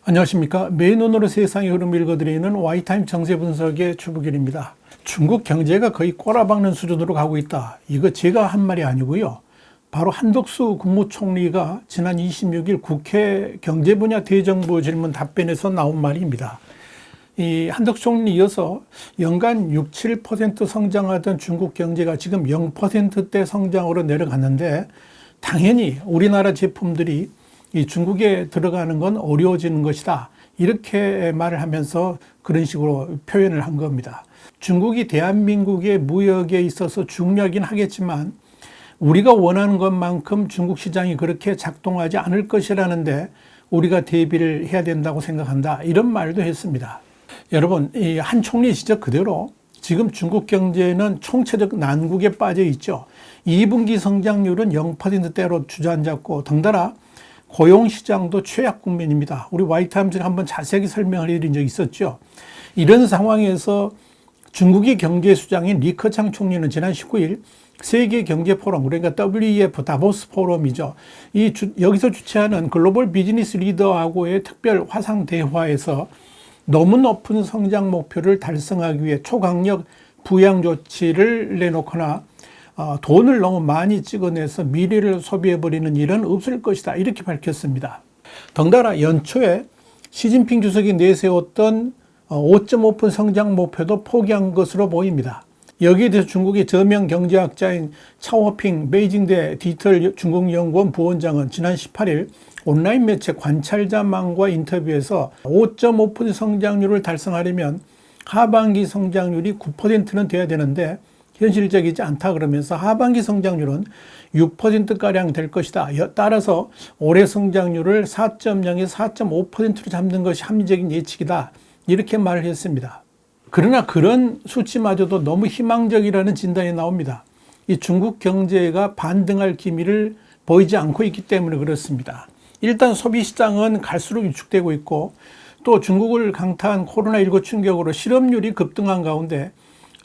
안녕하십니까. 맨눈으로 세상의 흐름을 읽어드리는 와이타임 정세 분석의 주부길입니다. 중국 경제가 거의 꼬라박는 수준으로 가고 있다. 이거 제가 한 말이 아니고요. 바로 한덕수 국무총리가 지난 26일 국회 경제분야 대정부 질문 답변에서 나온 말입니다. 이 한덕수 총리에 이어서 연간 6, 7% 성장하던 중국 경제가 지금 0%대 성장으로 내려갔는데, 당연히 우리나라 제품들이 이 중국에 들어가는 건 어려워지는 것이다. 이렇게 말을 하면서 그런 식으로 표현을 한 겁니다. 중국이 대한민국의 무역에 있어서 중요하긴 하겠지만 우리가 원하는 것만큼 중국 시장이 그렇게 작동하지 않을 것이라는데 우리가 대비를 해야 된다고 생각한다. 이런 말도 했습니다. 여러분, 이 한 총리 지적 그대로 지금 중국 경제는 총체적 난국에 빠져 있죠. 2분기 성장률은 0%대로 주저앉았고 덩달아 고용시장도 최악 국면입니다. 우리 와이타임즈에 한번 자세하게 설명을 해드린 적이 있었죠. 이런 상황에서 중국의 경제수장인 리커창 총리는 지난 19일 세계경제포럼, 그러니까 WEF 다보스 포럼이죠. 여기서 주최하는 글로벌 비즈니스 리더하고의 특별 화상 대화에서 너무 높은 성장 목표를 달성하기 위해 초강력 부양 조치를 내놓거나 돈을 너무 많이 찍어내서 미래를 소비해버리는 일은 없을 것이다. 이렇게 밝혔습니다. 덩달아 연초에 시진핑 주석이 내세웠던 5.5% 성장 목표도 포기한 것으로 보입니다. 여기에 대해서 중국의 저명 경제학자인 차오핑 베이징대 디지털 중국연구원 부원장은 지난 18일 온라인 매체 관찰자망과 인터뷰에서 5.5% 성장률을 달성하려면 하반기 성장률이 9%는 돼야 되는데 현실적이지 않다 그러면서 하반기 성장률은 6%가량 될 것이다. 따라서 올해 성장률을 4.0에서 4.5%로 잡는 것이 합리적인 예측이다. 이렇게 말을 했습니다. 그러나 그런 수치마저도 너무 희망적이라는 진단이 나옵니다. 이 중국 경제가 반등할 기미를 보이지 않고 있기 때문에 그렇습니다. 일단 소비시장은 갈수록 위축되고 있고, 또 중국을 강타한 코로나19 충격으로 실업률이 급등한 가운데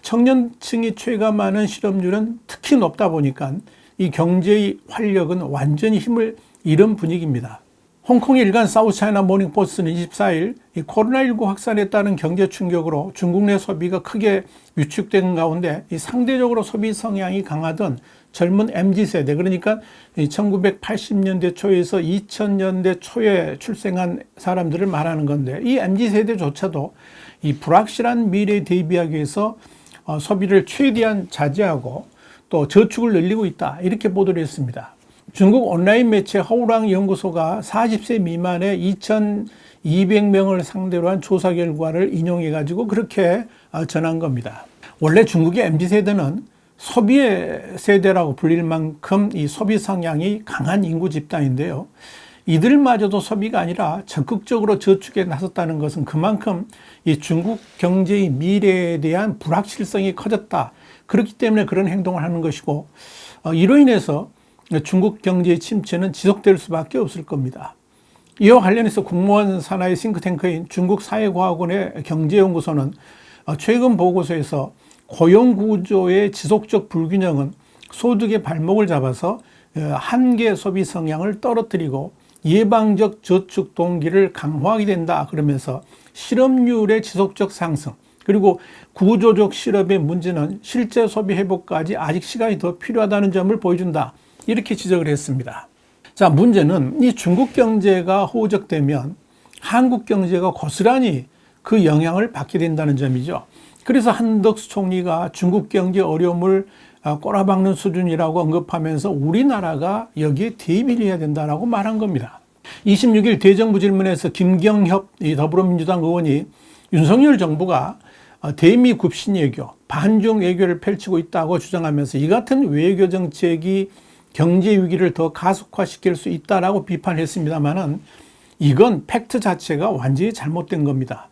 청년층이 체감하는 실업률은 특히 높다 보니까 이 경제의 활력은 완전히 힘을 잃은 분위기입니다. 홍콩 일간 사우스차이나 모닝포스트는 24일 이 코로나19 확산에 따른 경제 충격으로 중국 내 소비가 크게 위축된 가운데 이 상대적으로 소비 성향이 강하던 젊은 MZ세대, 그러니까 1980년대 초에서 2000년대 초에 출생한 사람들을 말하는 건데, 이 MZ세대조차도 이 불확실한 미래에 대비하기 위해서 소비를 최대한 자제하고 또 저축을 늘리고 있다. 이렇게 보도를 했습니다. 중국 온라인 매체 허우랑 연구소가 40세 미만의 2,200명을 상대로 한 조사 결과를 인용해가지고 그렇게 전한 겁니다. 원래 중국의 MZ세대는 소비의 세대라고 불릴 만큼 이 소비 성향이 강한 인구 집단인데요. 이들마저도 소비가 아니라 적극적으로 저축에 나섰다는 것은 그만큼 이 중국 경제의 미래에 대한 불확실성이 커졌다. 그렇기 때문에 그런 행동을 하는 것이고, 이로 인해서 중국 경제의 침체는 지속될 수밖에 없을 겁니다. 이와 관련해서 국무원 산하의 싱크탱크인 중국사회과학원의 경제연구소는 최근 보고서에서 고용구조의 지속적 불균형은 소득의 발목을 잡아서 한계 소비 성향을 떨어뜨리고 예방적 저축 동기를 강화하게 된다 그러면서 실업률의 지속적 상승, 그리고 구조적 실업의 문제는 실제 소비 회복까지 아직 시간이 더 필요하다는 점을 보여준다. 이렇게 지적을 했습니다. 자, 문제는 이 중국 경제가 호적되면 한국 경제가 고스란히 그 영향을 받게 된다는 점이죠. 그래서 한덕수 총리가 중국 경제 어려움을 꼬라박는 수준이라고 언급하면서 우리나라가 여기에 대비를 해야 된다고 말한 겁니다. 26일 대정부 질문에서 김경협 더불어민주당 의원이 윤석열 정부가 대미 굽신 외교, 반중 외교를 펼치고 있다고 주장하면서 이 같은 외교 정책이 경제 위기를 더 가속화시킬 수 있다라고 비판했습니다만은 이건 팩트 자체가 완전히 잘못된 겁니다.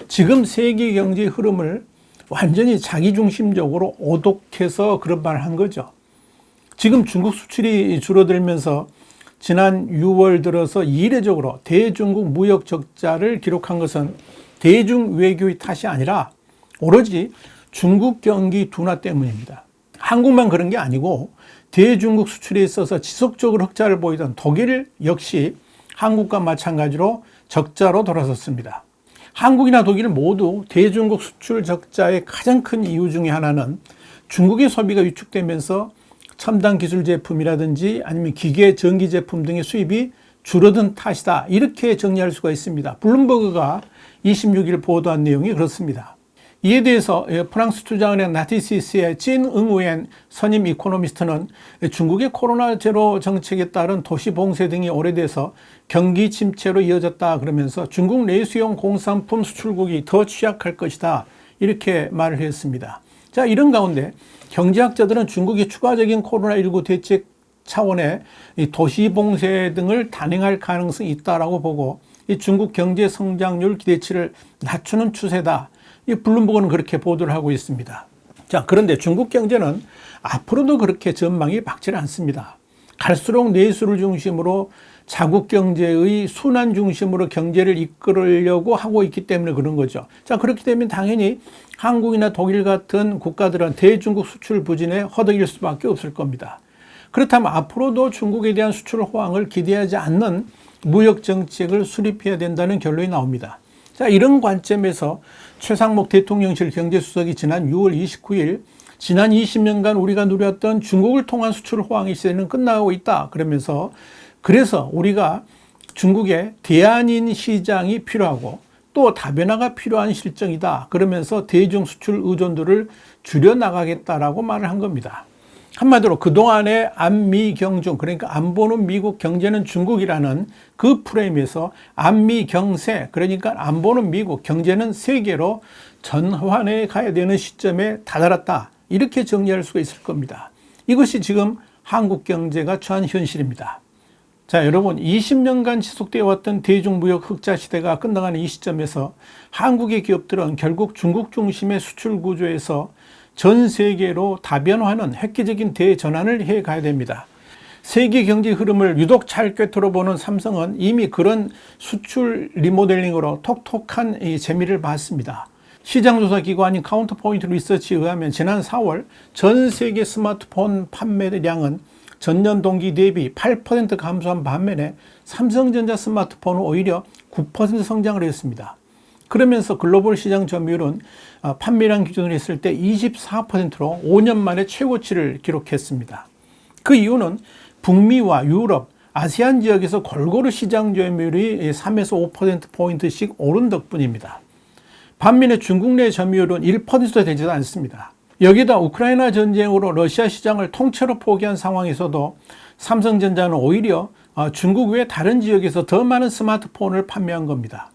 지금 세계 경제의 흐름을 완전히 자기중심적으로 오독해서 그런 말을 한 거죠. 지금 중국 수출이 줄어들면서 지난 6월 들어서 이례적으로 대중국 무역 적자를 기록한 것은 대중 외교의 탓이 아니라 오로지 중국 경기 둔화 때문입니다. 한국만 그런 게 아니고 대중국 수출에 있어서 지속적으로 흑자를 보이던 독일 역시 한국과 마찬가지로 적자로 돌아섰습니다. 한국이나 독일 모두 대중국 수출 적자의 가장 큰 이유 중에 하나는 중국의 소비가 위축되면서 첨단 기술 제품이라든지 아니면 기계, 전기 제품 등의 수입이 줄어든 탓이다. 이렇게 정리할 수가 있습니다. 블룸버그가 26일 보도한 내용이 그렇습니다. 이에 대해서 프랑스 투자은행 나티시스의 찐응우엔 선임 이코노미스트는 중국의 코로나 제로 정책에 따른 도시 봉쇄 등이 오래돼서 경기 침체로 이어졌다 그러면서 중국 내수용 공산품 수출국이 더 취약할 것이다 이렇게 말을 했습니다. 자, 이런 가운데 경제학자들은 중국이 추가적인 코로나19 대책 차원의 도시 봉쇄 등을 단행할 가능성이 있다라고 보고 이 중국 경제 성장률 기대치를 낮추는 추세다. 이 블룸버그는 그렇게 보도를 하고 있습니다. 자, 그런데 중국 경제는 앞으로도 그렇게 전망이 밝지 않습니다. 갈수록 내수를 중심으로 자국 경제의 순환 중심으로 경제를 이끌으려고 하고 있기 때문에 그런 거죠. 자, 그렇기 때문에 당연히 한국이나 독일 같은 국가들은 대중국 수출 부진에 허덕일 수밖에 없을 겁니다. 그렇다면 앞으로도 중국에 대한 수출 호황을 기대하지 않는 무역 정책을 수립해야 된다는 결론이 나옵니다. 자, 이런 관점에서 최상목 대통령실 경제수석이 지난 6월 29일 지난 20년간 우리가 누렸던 중국을 통한 수출 호황의 시대는 끝나고 있다 그러면서 그래서 우리가 중국의 대안인 시장이 필요하고 또 다변화가 필요한 실정이다 그러면서 대중 수출 의존도를 줄여나가겠다라고 말을 한 겁니다. 한마디로 그동안의 안미경중, 그러니까 안 보는 미국 경제는 중국이라는 그 프레임에서 안미경세, 그러니까 안 보는 미국 경제는 세계로 전환해 가야 되는 시점에 다다랐다. 이렇게 정리할 수가 있을 겁니다. 이것이 지금 한국 경제가 처한 현실입니다. 자, 여러분 20년간 지속되어 왔던 대중무역 흑자 시대가 끝나가는 이 시점에서 한국의 기업들은 결국 중국 중심의 수출 구조에서 전 세계로 다변화하는 획기적인 대전환을 해 가야 됩니다. 세계 경제 흐름을 유독 잘 꿰뚫어 보는 삼성은 이미 그런 수출 리모델링으로 톡톡한 재미를 봤습니다. 시장조사 기관인 카운터포인트 리서치에 의하면 지난 4월 전 세계 스마트폰 판매량은 전년 동기 대비 8% 감소한 반면에 삼성전자 스마트폰은 오히려 9% 성장을 했습니다. 그러면서 글로벌 시장 점유율은 판매량 기준으로 했을 때 24%로 5년 만에 최고치를 기록했습니다. 그 이유는 북미와 유럽, 아세안 지역에서 골고루 시장 점유율이 3에서 5%포인트씩 오른 덕분입니다. 반면에 중국 내 점유율은 1%도 되지 않습니다. 여기다 우크라이나 전쟁으로 러시아 시장을 통째로 포기한 상황에서도 삼성전자는 오히려 중국 외 다른 지역에서 더 많은 스마트폰을 판매한 겁니다.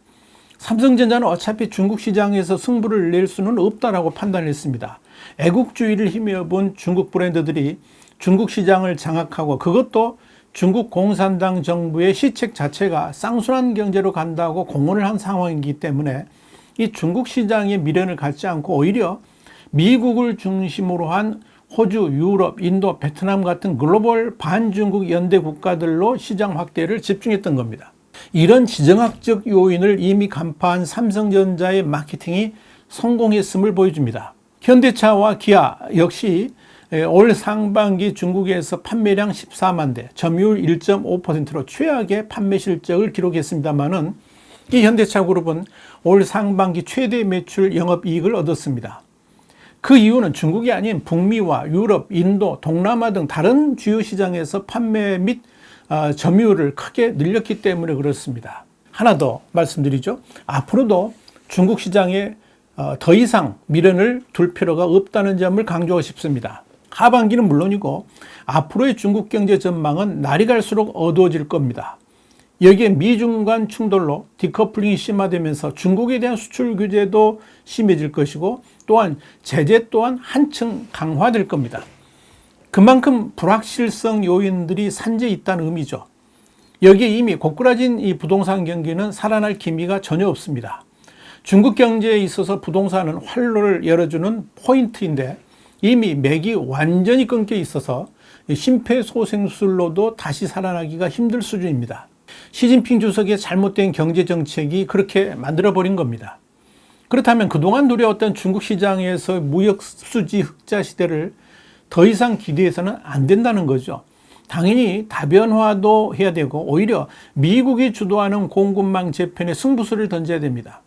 삼성전자는 어차피 중국 시장에서 승부를 낼 수는 없다라고 판단했습니다. 애국주의를 힘입은 중국 브랜드들이 중국 시장을 장악하고 그것도 중국 공산당 정부의 시책 자체가 쌍순환 경제로 간다고 공언을 한 상황이기 때문에 이 중국 시장의 미련을 갖지 않고 오히려 미국을 중심으로 한 호주, 유럽, 인도, 베트남 같은 글로벌 반중국 연대 국가들로 시장 확대를 집중했던 겁니다. 이런 지정학적 요인을 이미 간파한 삼성전자의 마케팅이 성공했음을 보여줍니다. 현대차와 기아 역시 올 상반기 중국에서 판매량 14만 대, 점유율 1.5%로 최악의 판매 실적을 기록했습니다만은 이 현대차 그룹은 올 상반기 최대 매출 영업이익을 얻었습니다. 그 이유는 중국이 아닌 북미와 유럽, 인도, 동남아 등 다른 주요 시장에서 판매 및 점유율을 크게 늘렸기 때문에 그렇습니다. 하나 더 말씀드리죠. 앞으로도 중국 시장에 더 이상 미련을 둘 필요가 없다는 점을 강조하고 싶습니다. 하반기는 물론이고 앞으로의 중국 경제 전망은 날이 갈수록 어두워질 겁니다. 여기에 미중 간 충돌로 디커플링이 심화되면서 중국에 대한 수출 규제도 심해질 것이고 또한 제재 또한 한층 강화될 겁니다. 그만큼 불확실성 요인들이 산재해 있다는 의미죠. 여기에 이미 고꾸라진 이 부동산 경기는 살아날 기미가 전혀 없습니다. 중국 경제에 있어서 부동산은 활로를 열어주는 포인트인데 이미 맥이 완전히 끊겨 있어서 심폐소생술로도 다시 살아나기가 힘들 수준입니다. 시진핑 주석의 잘못된 경제정책이 그렇게 만들어버린 겁니다. 그렇다면 그동안 누려왔던 중국 시장에서 무역 수지 흑자 시대를 더 이상 기대해서는 안 된다는 거죠. 당연히 다변화도 해야 되고 오히려 미국이 주도하는 공급망 재편에 승부수를 던져야 됩니다.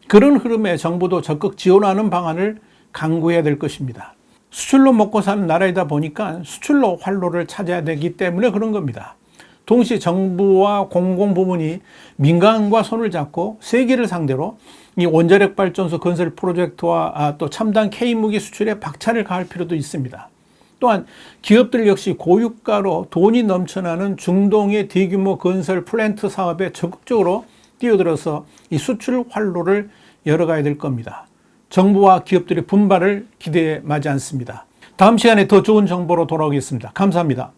그런 흐름에 정부도 적극 지원하는 방안을 강구해야 될 것입니다. 수출로 먹고 사는 나라이다 보니까 수출로 활로를 찾아야 되기 때문에 그런 겁니다. 동시에 정부와 공공부문이 민간과 손을 잡고 세계를 상대로 이 원자력 발전소 건설 프로젝트와 또 첨단 K무기 수출에 박차를 가할 필요도 있습니다. 또한 기업들 역시 고유가로 돈이 넘쳐나는 중동의 대규모 건설 플랜트 사업에 적극적으로 뛰어들어서 이 수출 활로를 열어가야 될 겁니다. 정부와 기업들의 분발을 기대에 마지 않습니다. 다음 시간에 더 좋은 정보로 돌아오겠습니다. 감사합니다.